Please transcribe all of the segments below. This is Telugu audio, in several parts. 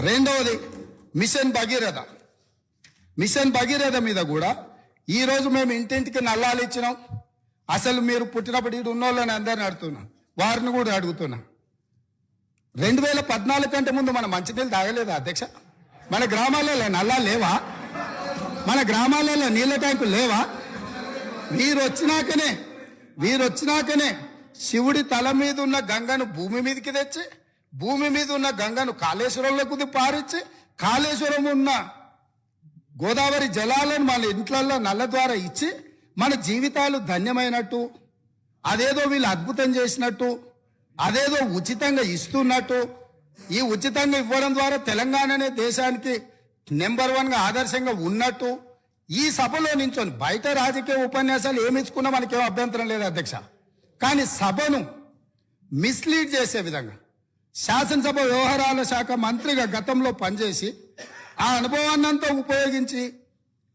రెండవది మిషన్ భగీరథ. మిషన్ భగీరథ మీద కూడా ఈరోజు మేము ఇంటింటికి నల్లాలు ఇచ్చినాం. అసలు మీరు పుట్టినప్పుడు ఇటు ఉన్నోళ్ళని అందరిని అడుగుతున్నాం, వారిని కూడా అడుగుతున్నా. 2014 కంటే ముందు మనం మంచినీళ్ళు తాగలేదా అధ్యక్ష? మన గ్రామాలలో నల్లాలు లేవా? మన గ్రామాలలో నీళ్ళ ట్యాంకులు లేవా? వీరొచ్చినాకనే శివుడి తల మీద ఉన్న గంగను భూమి మీదకి తెచ్చి, భూమి మీద ఉన్న గంగను కాళేశ్వరంలోకి పారించి, కాళేశ్వరం ఉన్న గోదావరి జలాలను మన ఇంట్లల్లో నల్ల ద్వారా ఇచ్చి మన జీవితాలు ధన్యమైనట్టు, అదేదో వీళ్ళు అద్భుతం చేసినట్టు, అదేదో ఉచితంగా ఇస్తున్నట్టు, ఈ ఉచితంగా ఇవ్వడం ద్వారా తెలంగాణనే దేశానికి నెంబర్ 1గా ఆదర్శంగా ఉన్నట్టు ఈ సభలో నించొని బయట రాజకీయ ఉపన్యాసాలు ఏమి ఇచ్చుకున్నా మనకేం అభ్యంతరం లేదు అధ్యక్ష. కానీ సభను మిస్లీడ్ చేసే విధంగా శాసనసభ వ్యవహారాల శాఖ మంత్రిగా గతంలో పనిచేసి ఆ అనుభవాన్నంతా ఉపయోగించి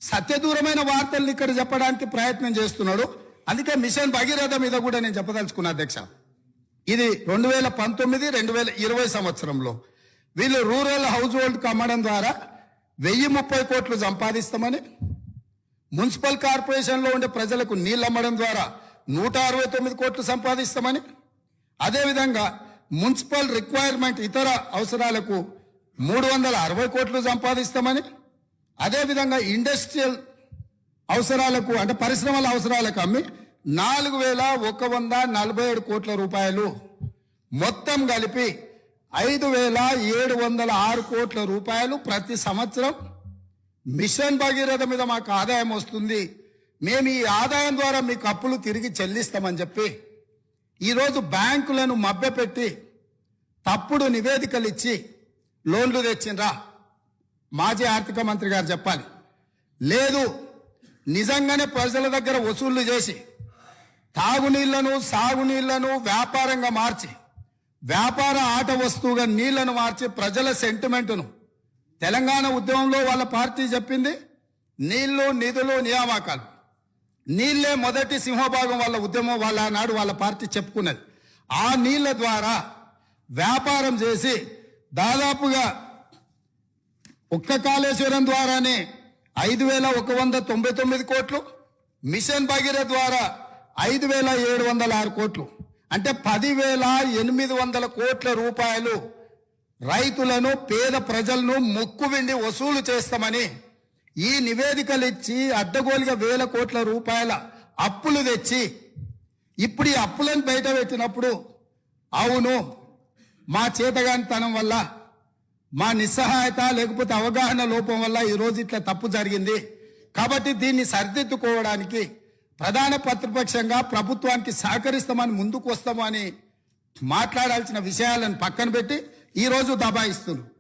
సత్యదూరమైన వార్తల్ని ఇక్కడ చెప్పడానికి ప్రయత్నం చేస్తున్నాడు. అందుకే మిషన్ భగీరథ మీద కూడా నేను చెప్పదలుచుకున్నా అధ్యక్ష. ఇది 2019-2020 సంవత్సరంలో వీళ్ళు రూరల్ హౌస్ హోల్డ్కి అమ్మడం ద్వారా 1030 కోట్లు సంపాదిస్తామని, మున్సిపల్ కార్పొరేషన్లో ఉండే ప్రజలకు నీళ్ళు అమ్మడం ద్వారా 169 కోట్లు సంపాదిస్తామని, అదేవిధంగా మున్సిపల్ రిక్వైర్మెంట్ ఇతర అవసరాలకు 360 కోట్లు సంపాదిస్తామని, అదేవిధంగా ఇండస్ట్రియల్ అవసరాలకు అంటే పరిశ్రమల అవసరాలకు అమ్మి 4147 కోట్ల రూపాయలు, మొత్తం కలిపి 5706 కోట్ల రూపాయలు ప్రతి సంవత్సరం మిషన్ భగీరథ మీద మాకు ఆదాయం వస్తుంది, మేము ఈ ఆదాయం ద్వారా మీకు అప్పులు తిరిగి చెల్లిస్తామని చెప్పి ఈరోజు బ్యాంకులను మభ్యపెట్టి తప్పుడు నివేదికలు ఇచ్చి లోన్లు తెచ్చిండ్రా? మాజీ ఆర్థిక మంత్రి గారు చెప్పాలి. లేదు, నిజంగానే ప్రజల దగ్గర వసూళ్లు చేసి తాగునీళ్లను సాగునీళ్లను వ్యాపారంగా మార్చి, వ్యాపార ఆట వస్తువుగా నీళ్లను మార్చి ప్రజల సెంటిమెంటును, తెలంగాణ ఉద్యమంలో వాళ్ళ పార్టీ చెప్పింది నీళ్లు నిధులు నియామకాలు, నీళ్లే మొదటి సింహభాగం వాళ్ళ ఉద్యమం, వాళ్ళ నాడు వాళ్ళ పార్టీ చెప్పుకున్నది. ఆ నీళ్ల ద్వారా వ్యాపారం చేసి దాదాపుగా ఒక్క కాళేశ్వరం ద్వారానే 5199 కోట్లు, మిషన్ భగీరథ ద్వారా 5706 కోట్లు, అంటే 10,800 కోట్ల రూపాయలు రైతులను పేద ప్రజలను ముక్కువిండి వసూలు చేస్తామని ఈ నివేదికలు ఇచ్చి అడ్డగోలుగా 1000 కోట్ల రూపాయల అప్పులు తెచ్చి ఇప్పుడు ఈ అప్పులను బయట పెట్టినప్పుడు అవును మా చేతగానితనం వల్ల, మా నిస్సహాయత లేకపోతే అవగాహన లోపం వల్ల ఈరోజు ఇట్లా తప్పు జరిగింది, కాబట్టి దీన్ని సరిదిద్దుకోవడానికి ప్రధాన ప్రతిపక్షంగా ప్రభుత్వానికి సహకరిస్తామని ముందుకు వస్తామని మాట్లాడాల్సిన విషయాలను పక్కన పెట్టి ఈరోజు దబాయిస్తున్నారు.